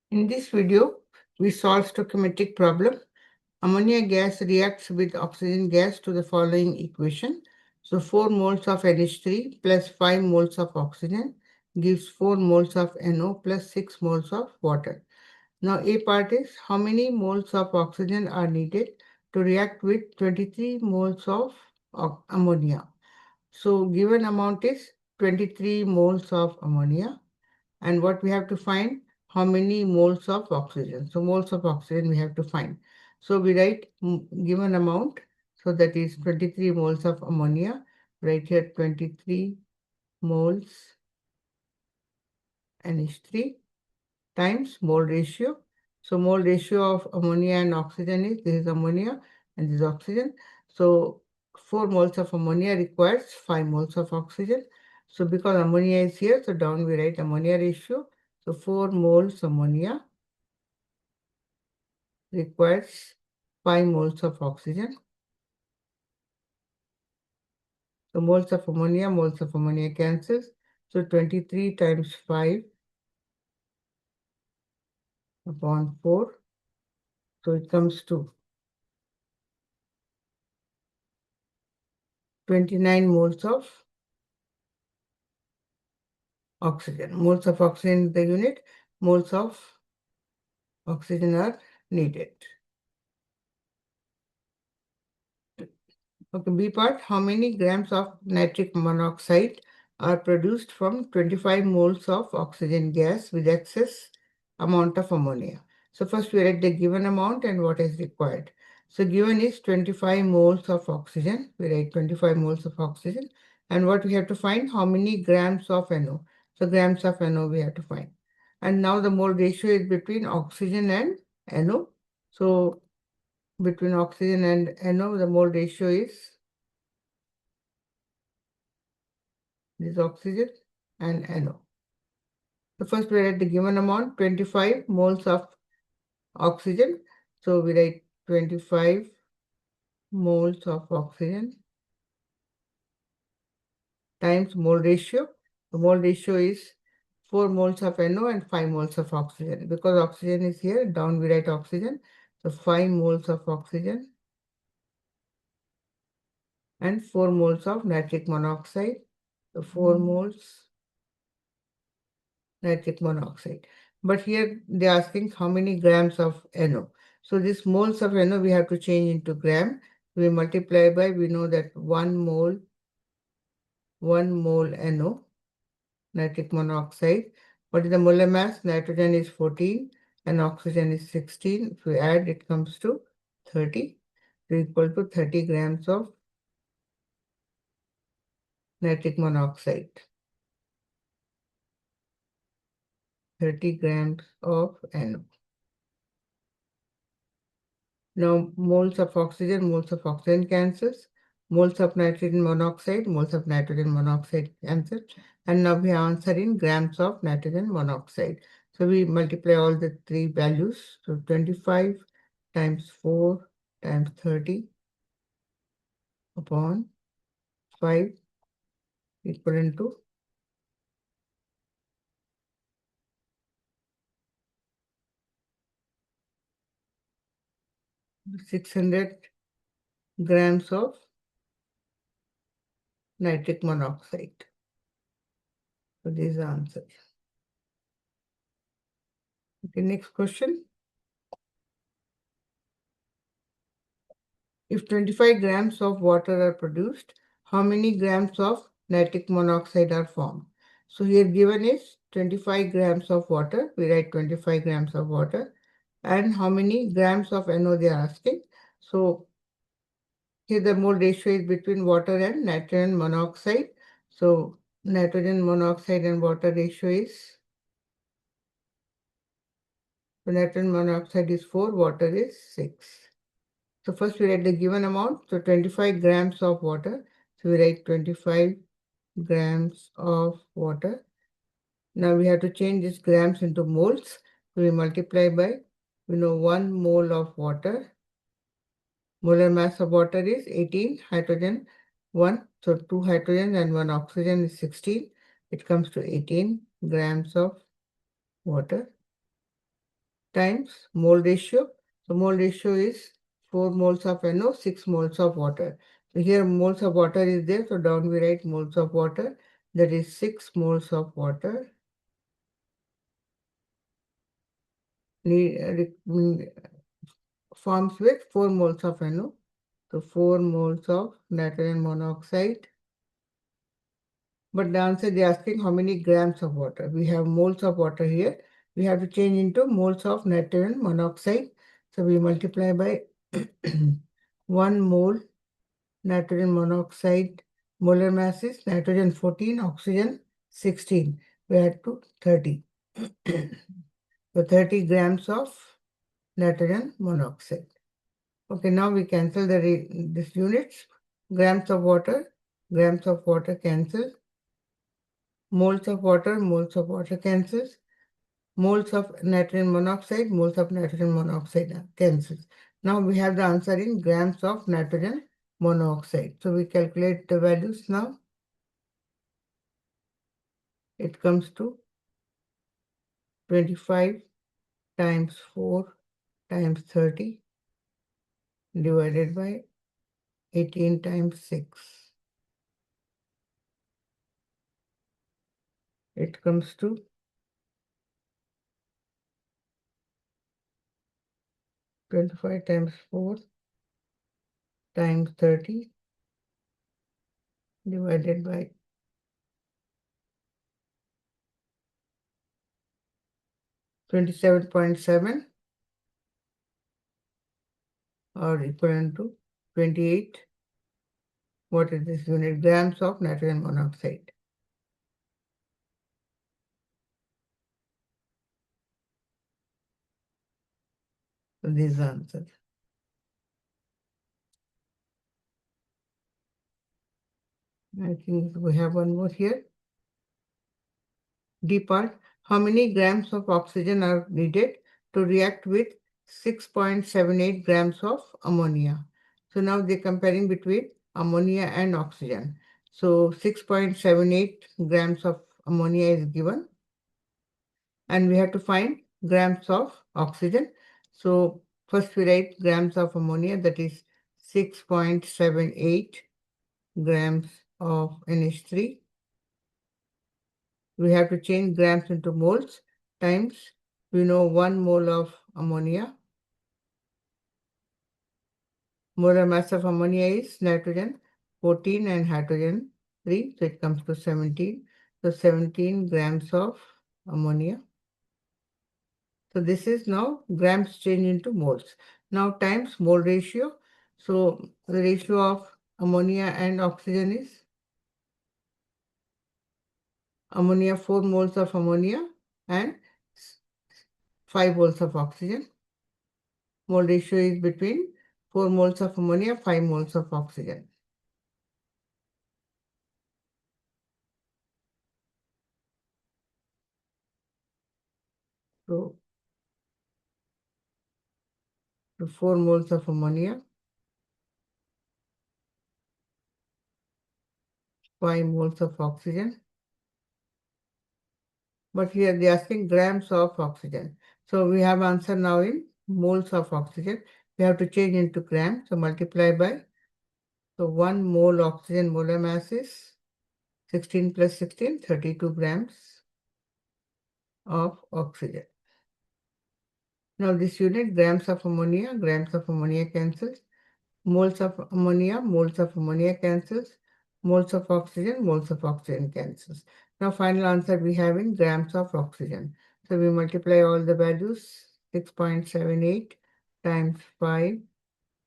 In this video, we solve stoichiometric problem. Ammonia gas reacts with oxygen gas to the following equation. So 4 moles of NH3 plus 5 moles of oxygen gives 4 moles of NO plus 6 moles of water. Now A part is how many moles of oxygen are needed to react with 23 moles of ammonia. So given amount is 23 moles of ammonia. And what we have to find, how many moles of oxygen. So moles of oxygen we have to find. So we write given amount. So that is 23 moles of ammonia. Write here 23 moles NH3 times mole ratio. So mole ratio of ammonia and oxygen is, this is ammonia and this is oxygen. So 4 moles of ammonia requires 5 moles of oxygen. So because ammonia is here, so down we write ammonia ratio. So 4 moles ammonia requires 5 moles of oxygen. So moles of ammonia cancels. So 23 times 5 upon 4. So it comes to 29 moles of oxygen. Moles of oxygen is the unit. Moles of oxygen are needed. Okay, B part, how many grams of nitric monoxide are produced from 25 moles of oxygen gas with excess amount of ammonia? So first we write the given amount and what is required. So given is 25 moles of oxygen. We write 25 moles of oxygen. And what we have to find, how many grams of NO. So grams of NO we have to find. And now the mole ratio is between oxygen and NO. So between oxygen and NO, the mole ratio is this oxygen and NO. So first we write the given amount, 25 moles of oxygen. So we write 25 moles of oxygen times mole ratio. The mole ratio is 4 moles of NO and 5 moles of oxygen. Because oxygen is here, down we write oxygen. So 5 moles of oxygen and 4 moles of nitric monoxide. So 4 moles nitric monoxide. But here they're asking how many grams of NO. So this moles of NO we have to change into gram. We multiply by, we know that 1 mole NO, nitric monoxide. What is the molar mass? Nitrogen is 14 and oxygen is 16. If we add, it comes to 30. So equal to 30 grams of nitric monoxide. 30 grams of NO. Now, moles of oxygen cancels. Moles of nitrogen monoxide cancel. And now we are answering grams of nitrogen monoxide. So we multiply all the three values. So 25 times 4 times 30 upon 5 equivalent to 600 grams of nitric monoxide. So this is the answer. Okay, next question. If 25 grams of water are produced, how many grams of nitric monoxide are formed? So here given is 25 grams of water. We write 25 grams of water. And how many grams of NO they are asking. So here the mole ratio is between water and nitrogen monoxide. So nitrogen monoxide and water ratio is, so nitrogen monoxide is 4, water is 6. So first we write the given amount. So 25 grams of water. So we write 25 grams of water. Now we have to change these grams into moles. So we multiply by, 1 mole of water. Molar mass of water is 18, hydrogen 1. So 2 hydrogen and 1 oxygen is 16. It comes to 18 grams of water. times mole ratio. So mole ratio is 4 moles of NO, 6 moles of water. So here moles of water is there, so down we write moles of water. That is 6 moles of water forms with 4 moles of NO. So 4 moles of nitrogen monoxide. But the answer they are asking how many grams of water. We have moles of water here. We have to change into moles of nitrogen monoxide. So we multiply by 1 mole nitrogen monoxide. Molar mass is nitrogen 14, oxygen 16. We add to 30. So 30 grams of nitrogen monoxide. Okay, now we cancel this units. Grams of water cancel. Moles of water cancels. Moles of nitrogen monoxide cancels. Now we have the answer in grams of nitrogen monoxide. So we calculate the values now. It comes to 25 times 4 times 30 divided by 18 times 6. It comes to 25 times 4 times 30 divided by 27.7 or equivalent to 28. What is this unit? Grams of nitrogen monoxide. So this is the answer. I think we have one more here. D part. How many grams of oxygen are needed to react with 6.78 grams of ammonia? So now they're comparing between ammonia and oxygen. So 6.78 grams of ammonia is given and we have to find grams of oxygen. So first we write grams of ammonia, that is 6.78 grams of NH3. We have to change grams into moles times, we know 1 mole of ammonia. Molar mass of ammonia is nitrogen 14 and hydrogen 3, so it comes to 17. So 17 grams of ammonia. So this is now grams changed into moles. Now times mole ratio. So the ratio of ammonia and oxygen is ammonia 4 moles of ammonia and 5 moles of oxygen. Mole ratio is between 4 moles of ammonia, 5 moles of oxygen. So 4 moles of ammonia, 5 moles of oxygen. But here they are asking grams of oxygen. So we have answer now in moles of oxygen. We have to change into grams. So multiply by, so 1 mole oxygen molar mass is 16 plus 16, 32 grams of oxygen. Now this unit, grams of ammonia cancels. Moles of ammonia cancels. Moles of oxygen cancels. Now final answer we have in grams of oxygen. So we multiply all the values, 6.78 times 5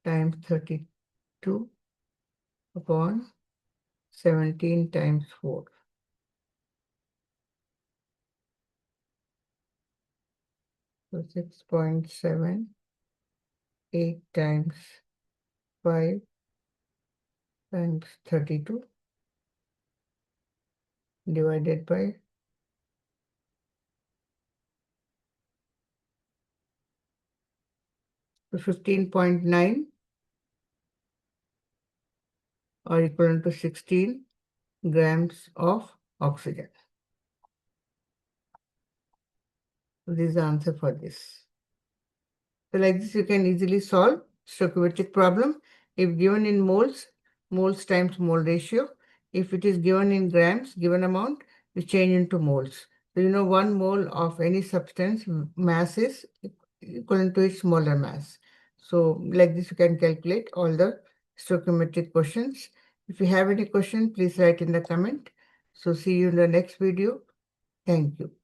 times 32 upon 17 times 4. So 6.78 times 5 times 32 divided by 15.9 or equivalent to 16 grams of oxygen. So this is the answer for this. So like this, you can easily solve stoichiometric problem. If given in moles, moles times mole ratio. If it is given in grams, given amount, you change into moles. So 1 mole of any substance mass is equivalent to its molar mass. So like this, you can calculate all the stoichiometric questions. If you have any question, please write in the comment. So see you in the next video. Thank you.